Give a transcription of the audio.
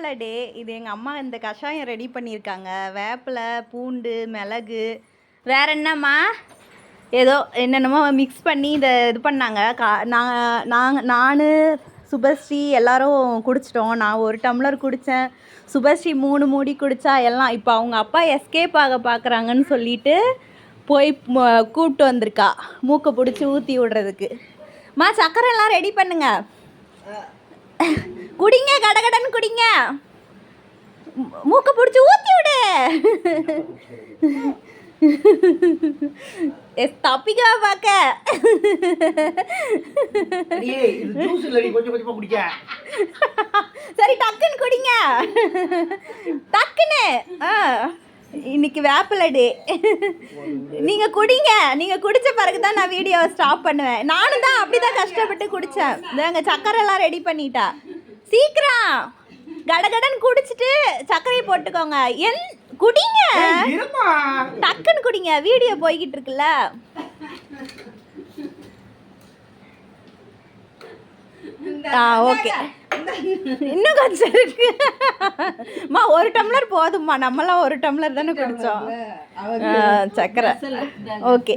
வேப்பிலை டே. இது எங்கள் அம்மா இந்த கஷாயம் ரெடி பண்ணியிருக்காங்க. வேப்பிலை, பூண்டு, மிளகு, வேற என்னம்மா ஏதோ என்னென்னமோ மிக்ஸ் பண்ணி இதை இது பண்ணாங்க. நான் சுபஸ்ரீ எல்லாரும் குடிச்சிட்டோம். நான் ஒரு டம்ளர் குடித்தேன். சுபஸ்ரீ 3 மூடி குடித்தா எல்லாம். இப்போ அவங்க அப்பா எஸ்கேப் ஆக பார்க்குறாங்கன்னு சொல்லிட்டு போய் கூப்பிட்டு வந்திருக்கா மூக்கை பிடிச்சி ஊற்றி விடுறதுக்கு. சக்கரை எல்லாம் ரெடி பண்ணுங்க, குடிங்க, கடகடன்னு குடிங்க, மூக்கை பிடிச்சி ஊற்றி விடு. தப்பிக்கா பாக்க. சரி டக்குன்னு குடிங்க, டக்குன்னு. இன்னைக்கு வேப்பிலை டே. நீங்க குடிங்க, நீங்க குடிச்ச பிறகுதான் நான் வீடியோவை ஸ்டாப் பண்ணுவேன். நானும் தான் அப்படிதான் கஷ்டப்பட்டு குடிச்சேன். இதாங்க சக்கரை எல்லாம் ரெடி பண்ணிட்டா. சீக்கிரம் கடகடன் குடிச்சிட்டு சர்க்கரையை போட்டுக்கோங்க. குடிங்க, டக்குன்னு குடிங்க, வீடியோ போய்கிட்டு இருக்குல்ல. ஓகே, இன்னும் கொஞ்சம் இருக்கு. ஒரு டம்ளர் போதும்மா, நம்மளாம் ஒரு டம்ளர் தானே குடிச்சோம். சக்கரை ஓகே.